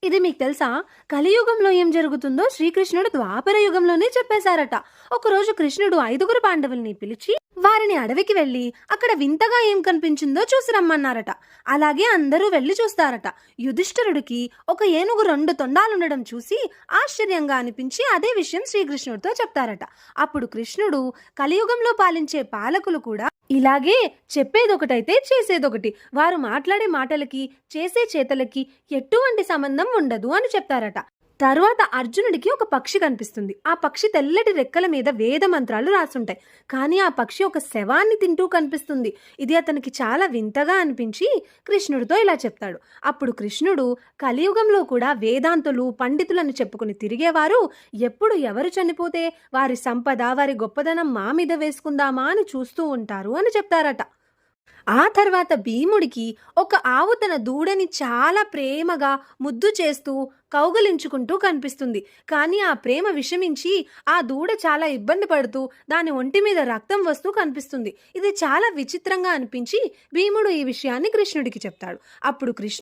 ఇది మీకు తెలుసా? కలియుగంలో ఏం జరుగుతుందో శ్రీకృష్ణుడు ద్వాపర యుగంలోనే చెప్పేశారట. ఒకరోజు కృష్ణుడు 5గురు పాండవుల్ని పిలిచి వారిని అడవికి వెళ్లి అక్కడ వింతగా ఏం కనిపించిందో చూసి రమ్మన్నారట. అలాగే అందరూ వెళ్లి చూస్తారట. యుధిష్ఠిరుడికి ఒక ఏనుగు 2 తొండాలుండడం చూసి ఆశ్చర్యంగా అనిపించి అదే విషయం శ్రీకృష్ణుడితో చెప్తారట. అప్పుడు కృష్ణుడు కలియుగంలో పాలించే పాలకులు కూడా ఇలాగే చెప్పేదొకటైతే చేసేదొకటి, వారు మాట్లాడే మాటలకి చేసే చేతలకి ఎటువంటి సంబంధం ఉండదు అని చెప్తారట. తరువాత అర్జునుడికి ఒక పక్షి కనిపిస్తుంది. ఆ పక్షి తెల్లటి రెక్కల మీద వేద మంత్రాలు రాసుంటాయి. కానీ ఆ పక్షి ఒక శవాన్ని తింటూ కనిపిస్తుంది. ఇది అతనికి చాలా వింతగా అనిపించి కృష్ణుడితో ఇలా చెప్తాడు. అప్పుడు కృష్ణుడు కలియుగంలో కూడా వేదాంతులు పండితులను చెప్పుకుని తిరిగేవారు ఎప్పుడు ఎవరు చనిపోతే వారి సంపద వారి గొప్పదనం మా మీద వేసుకుందామా అని చూస్తూ ఉంటారు అని చెప్తారట. ఆ తర్వాత భీముడికి ఒక ఆవు తన దూడని చాలా ప్రేమగా ముద్దు చేస్తూ కౌగలించుకుంటూ కనిపిస్తుంది. కానీ ఆ ప్రేమ విషమించి ఆ దూడ చాలా ఇబ్బంది పడుతూ దాని ఒంటి మీద రక్తం వస్తూ కనిపిస్తుంది. ఇది చాలా విచిత్రంగా అనిపించి భీముడు ఈ విషయాన్ని కృష్ణుడికి చెప్తాడు. అప్పుడు కృష్ణుడు